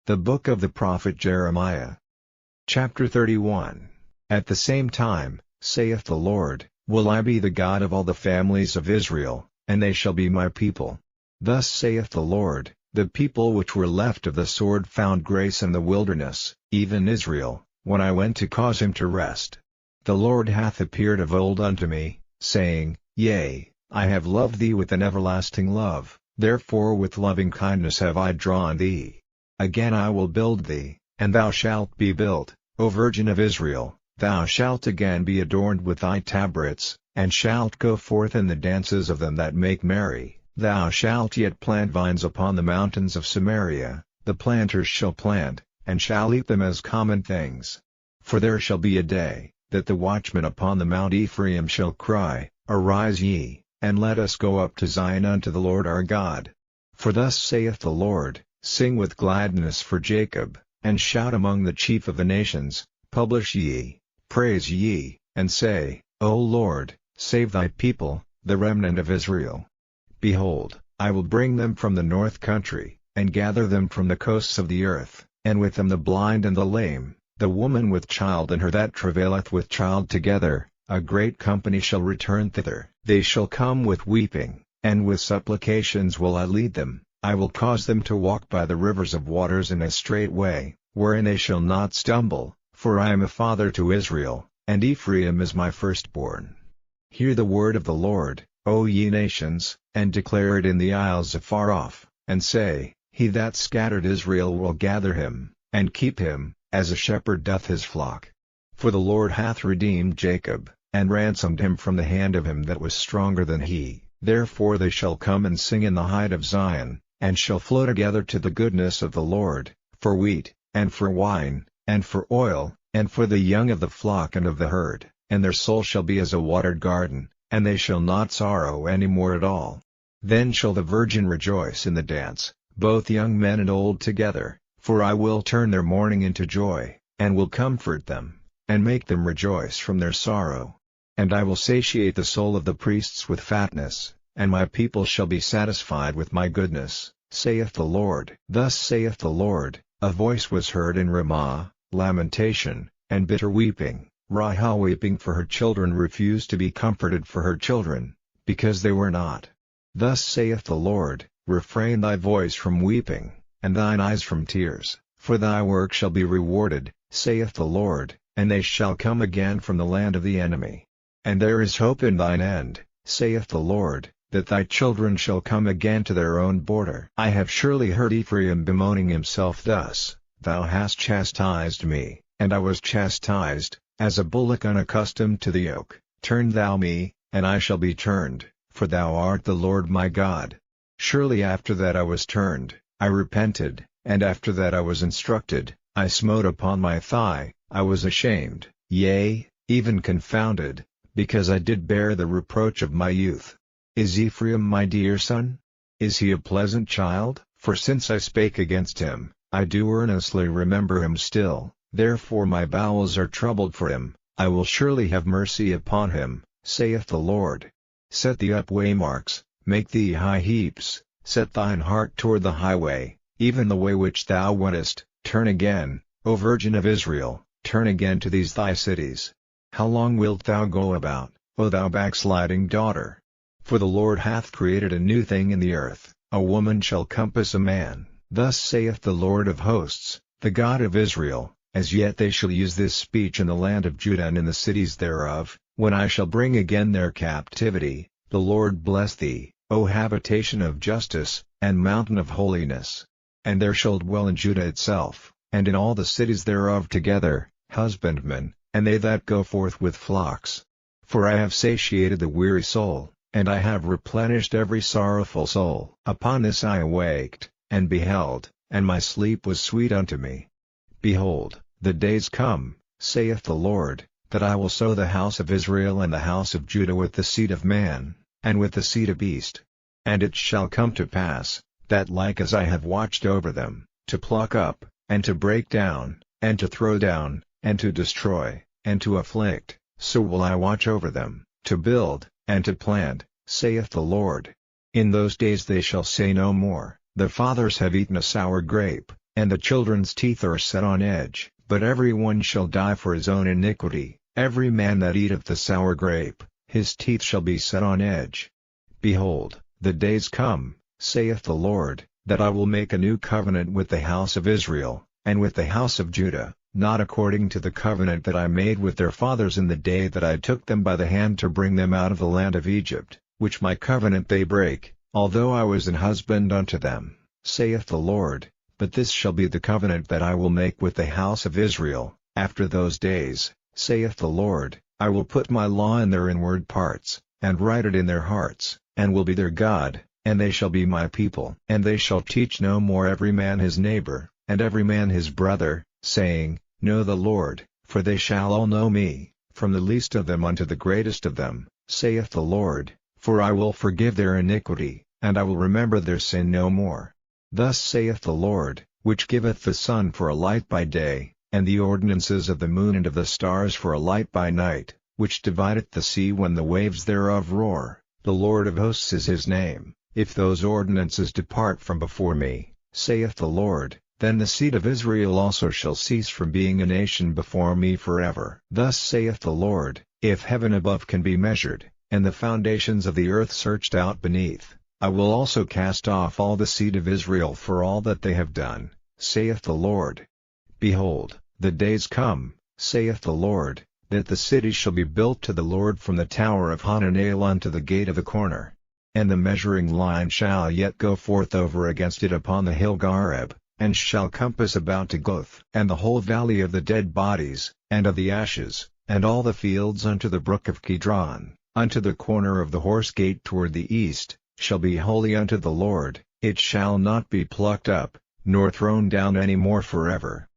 The book of the prophet Jeremiah. Chapter 31. At the same time, saith the Lord, will I be the God of all the families of Israel, and they shall be my people. Thus saith the Lord, the people which were left of the sword found grace in the wilderness, even Israel, when I went to cause him to rest. The Lord hath appeared of old unto me, saying, Yea, I have loved thee with an everlasting love, therefore with loving kindness have I drawn thee. Again I will build thee, and thou shalt be built, O Virgin of Israel, thou shalt again be adorned with thy tabrets, and shalt go forth in the dances of them that make merry. Thou shalt yet plant vines upon the mountains of Samaria, the planters shall plant, and shall eat them as common things. For there shall be a day, that the watchmen upon the Mount Ephraim shall cry, Arise ye, and let us go up to Zion unto the Lord our God. For thus saith the Lord, Sing with gladness for Jacob, and shout among the chief of the nations, publish ye, praise ye, and say, O Lord, save thy people, the remnant of Israel. Behold, I will bring them from the north country, and gather them from the coasts of the earth, and with them the blind and the lame, the woman with child and her that travaileth with child together, a great company shall return thither. They shall come with weeping, and with supplications will I lead them. I will cause them to walk by the rivers of waters in a straight way, wherein they shall not stumble, for I am a father to Israel, and Ephraim is my firstborn. Hear the word of the Lord, O ye nations, and declare it in the isles afar off, and say, He that scattered Israel will gather him, and keep him, as a shepherd doth his flock. For the Lord hath redeemed Jacob, and ransomed him from the hand of him that was stronger than he. Therefore they shall come and sing in the height of Zion, and shall flow together to the goodness of the Lord, for wheat, and for wine, and for oil, and for the young of the flock and of the herd, and their soul shall be as a watered garden, and they shall not sorrow any more at all. Then shall the virgin rejoice in the dance, both young men and old together, for I will turn their mourning into joy, and will comfort them, and make them rejoice from their sorrow. And I will satiate the soul of the priests with fatness, and my people shall be satisfied with my goodness, saith the Lord. Thus saith the Lord, a voice was heard in Ramah, lamentation, and bitter weeping. Rahel weeping for her children refused to be comforted for her children, because they were not. Thus saith the Lord, Refrain thy voice from weeping, and thine eyes from tears, for thy work shall be rewarded, saith the Lord, and they shall come again from the land of the enemy. And there is hope in thine end, saith the Lord, that thy children shall come again to their own border. I have surely heard Ephraim bemoaning himself thus, Thou hast chastised me, and I was chastised, as a bullock unaccustomed to the yoke. Turn thou me, and I shall be turned, for thou art the Lord my God. Surely after that I was turned, I repented, and after that I was instructed, I smote upon my thigh, I was ashamed, yea, even confounded, because I did bear the reproach of my youth. Is Ephraim my dear son? Is he a pleasant child? For since I spake against him, I do earnestly remember him still, therefore my bowels are troubled for him. I will surely have mercy upon him, saith the Lord. Set thee up waymarks, make thee high heaps, set thine heart toward the highway, even the way which thou wentest. Turn again, O Virgin of Israel, turn again to these thy cities. How long wilt thou go about, O thou backsliding daughter? For the Lord hath created a new thing in the earth, a woman shall compass a man. Thus saith the Lord of hosts, the God of Israel, as yet they shall use this speech in the land of Judah and in the cities thereof, when I shall bring again their captivity. The Lord bless thee, O habitation of justice, and mountain of holiness. And there shall dwell in Judah itself, and in all the cities thereof together, husbandmen, and they that go forth with flocks. For I have satiated the weary soul, and I have replenished every sorrowful soul. Upon this I awaked, and beheld, and my sleep was sweet unto me. Behold, the days come, saith the Lord, that I will sow the house of Israel and the house of Judah with the seed of man, and with the seed of beast. And it shall come to pass, that like as I have watched over them, to pluck up, and to break down, and to throw down, and to destroy, and to afflict, so will I watch over them, to build, and to plant, saith the Lord. In those days they shall say no more, The fathers have eaten a sour grape, and the children's teeth are set on edge. But every one shall die for his own iniquity, every man that eateth the sour grape, his teeth shall be set on edge. Behold, the days come, saith the Lord, that I will make a new covenant with the house of Israel, and with the house of Judah, not according to the covenant that I made with their fathers in the day that I took them by the hand to bring them out of the land of Egypt, which my covenant they brake, although I was an husband unto them, saith the Lord. But this shall be the covenant that I will make with the house of Israel, after those days, saith the Lord, I will put my law in their inward parts, and write it in their hearts, and will be their God, and they shall be my people. And they shall teach no more every man his neighbor, and every man his brother, saying, Know the Lord, for they shall all know me, from the least of them unto the greatest of them, saith the Lord, for I will forgive their iniquity, and I will remember their sin no more. Thus saith the Lord, which giveth the sun for a light by day, and the ordinances of the moon and of the stars for a light by night, which divideth the sea when the waves thereof roar. The Lord of hosts is his name. If those ordinances depart from before me, saith the Lord, then the seed of Israel also shall cease from being a nation before me forever. Thus saith the Lord, if heaven above can be measured, and the foundations of the earth searched out beneath, I will also cast off all the seed of Israel for all that they have done, saith the Lord. Behold, the days come, saith the Lord, that the city shall be built to the Lord from the tower of Hananel unto the gate of the corner. And the measuring line shall yet go forth over against it upon the hill Gareb, and shall compass about to Goth, and the whole valley of the dead bodies, and of the ashes, and all the fields unto the brook of Kidron, unto the corner of the horse gate toward the east, shall be holy unto the Lord. It shall not be plucked up, nor thrown down any more forever.